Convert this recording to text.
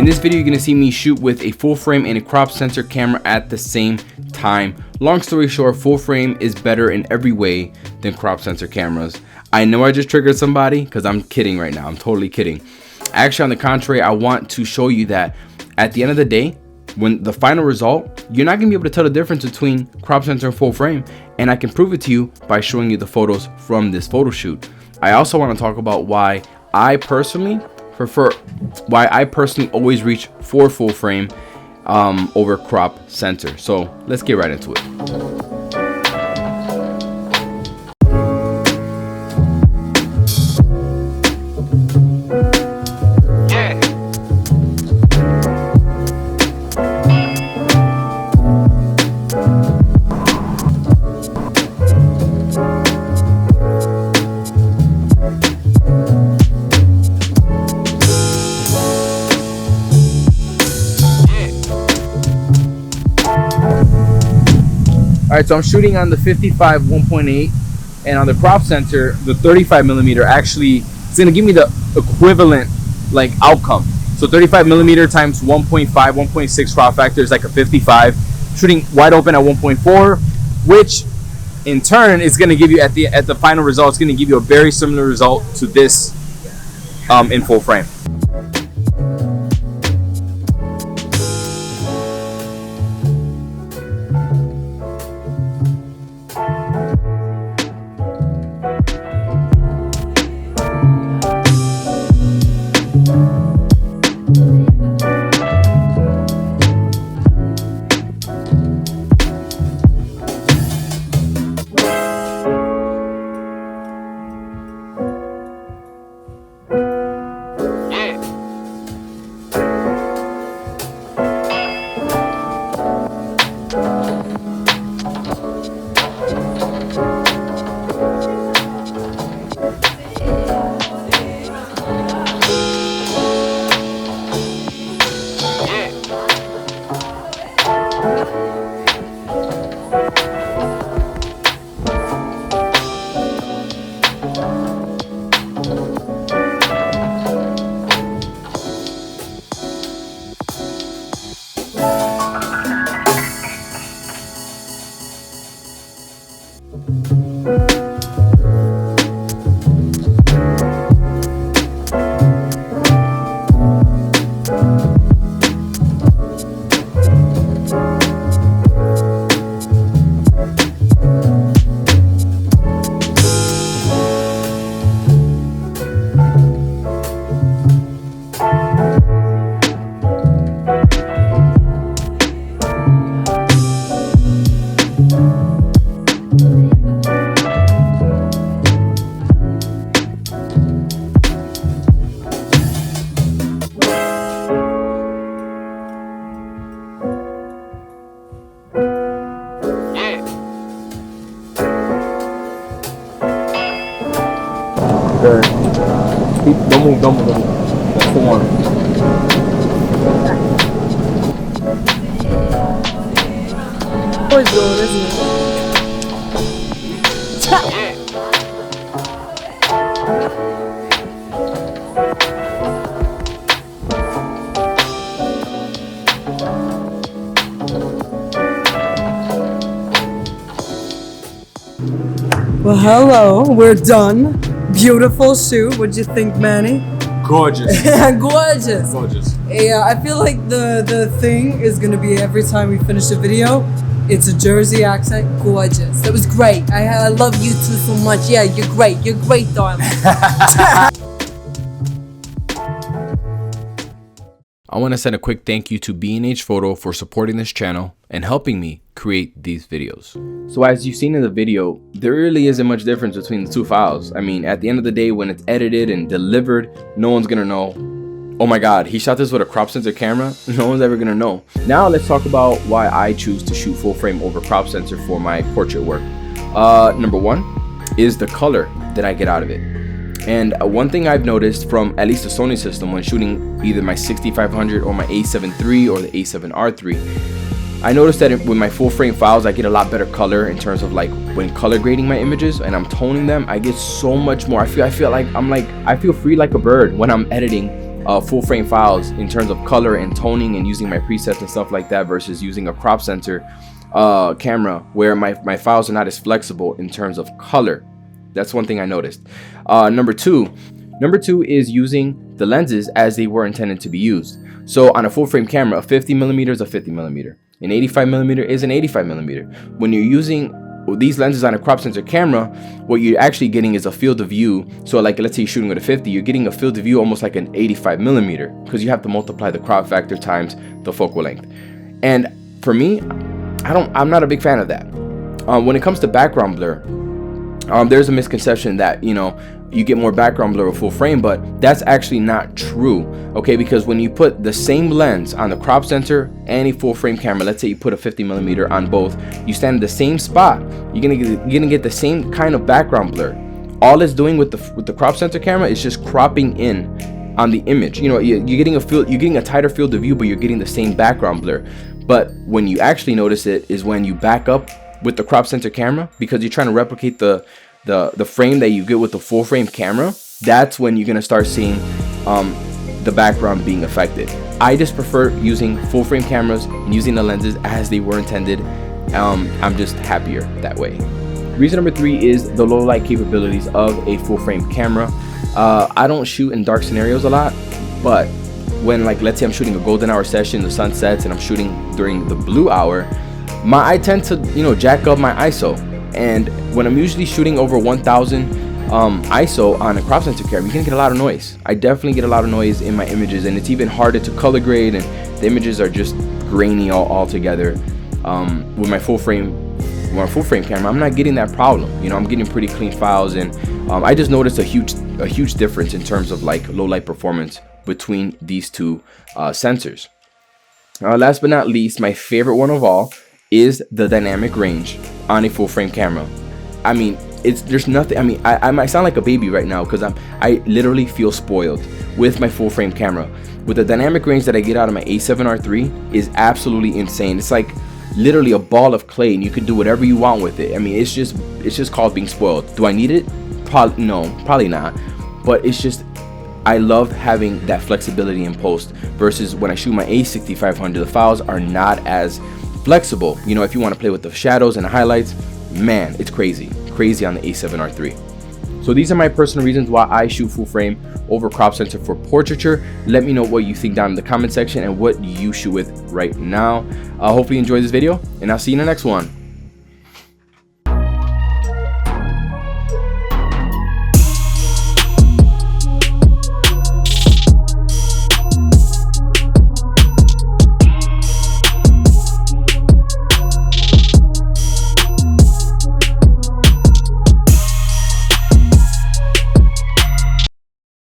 In this video, you're gonna see me shoot with a full frame and a crop sensor camera at the same time. Long story short, full frame is better in every way than crop sensor cameras. I know I just triggered somebody because I'm kidding right now. I'm totally kidding. Actually, on the contrary, I want to show you that at the end of the day, when the final result, you're not gonna be able to tell the difference between crop sensor and full frame, and I can prove it to you by showing you the photos from this photo shoot. I also want to talk about why I personally always reach for full frame over crop sensor. So let's get right into it. Alright, so I'm shooting on the 55 1.8, and on the crop sensor, the 35 millimeter actually is going to give me the equivalent like outcome. So 35 millimeter times 1.5, 1.6 crop factor is like a 55. Shooting wide open at 1.4, which in turn is going to give you at the final result, it's going to give you a very similar result to this in full frame. Don't move. That's the one. Always going, isn't it? Well, hello, we're done. Beautiful shoot. What'd you think, Manny? Gorgeous. Gorgeous. Yeah, I feel like the thing is gonna be every time we finish a video, it's a Jersey accent. Gorgeous. That was great. I love you two so much. Yeah, you're great. You're great, darling. I want to send a quick thank you to B&H Photo for supporting this channel and helping me create these videos. So as you've seen in the video, there really isn't much difference between the two files. I mean, at the end of the day, when it's edited and delivered, no one's gonna know, oh my god, he shot this with a crop sensor camera. No one's ever gonna know. Now let's talk about why I choose to shoot full frame over crop sensor for my portrait work. Number one is the color that I get out of it. And one thing I've noticed from at least the Sony system when shooting either my 6500 or my A7 III or the A7 R3, I noticed that with my full frame files, I get a lot better color in terms of like when color grading my images and I'm toning them, I get so much more. I feel like I feel free like a bird when I'm editing full frame files in terms of color and toning and using my presets and stuff like that versus using a crop sensor camera where my files are not as flexible in terms of color. That's one thing I noticed. Number two is using the lenses as they were intended to be used. So on a full frame camera, a 50mm is a 50mm, an 85mm is an 85mm. When you're using these lenses on a crop sensor camera, what you're actually getting is a field of view. So like, let's say you're shooting with a 50, you're getting a field of view almost like an 85mm, because you have to multiply the crop factor times the focal length. And for me, I'm not a big fan of that. When it comes to background blur, there's a misconception that, you know, you get more background blur with full frame, but that's actually not true. Okay, because when you put the same lens on the crop sensor and a full frame camera, let's say you put a 50mm on both, you stand in the same spot, you're gonna get the same kind of background blur. All it's doing with the crop sensor camera is just cropping in on the image. You know, you're getting a tighter field of view, but you're getting the same background blur. But when you actually notice it is when you back up with the crop sensor camera, because you're trying to replicate the frame that you get with the full frame camera. That's when you're gonna start seeing the background being affected. I just prefer using full frame cameras and using the lenses as they were intended. I'm just happier that way. Reason number three is the low light capabilities of a full frame camera. I don't shoot in dark scenarios a lot, but when, like, let's say I'm shooting a golden hour session, the sun sets, and I'm shooting during the blue hour, I tend to, you know, jack up my ISO. And when I'm usually shooting over 1000 ISO on a crop sensor camera, you're gonna get a lot of noise. I definitely get a lot of noise in my images, and it's even harder to color grade, and the images are just grainy all together. With my full frame camera, I'm not getting that problem. You know, I'm getting pretty clean files, and I just noticed a huge difference in terms of like low light performance between these two sensors. Last but not least, my favorite one of all is the dynamic range on a full frame camera. I mean, there's nothing. I mean, I might sound like a baby right now because I literally feel spoiled with my full frame camera. With the dynamic range that I get out of my A7R III is absolutely insane. It's like literally a ball of clay, and you can do whatever you want with it. I mean, it's just called being spoiled. Do I need it? No, probably not. But it's just, I love having that flexibility in post versus when I shoot my A6500, the files are not as flexible. You know, if you want to play with the shadows and the highlights, man, it's crazy on the A7R III. So these are my personal reasons why I shoot full frame over crop sensor for portraiture. Let me know what you think down in the comment section and what you shoot with right now. Hopefully you enjoyed this video, and I'll see you in the next one.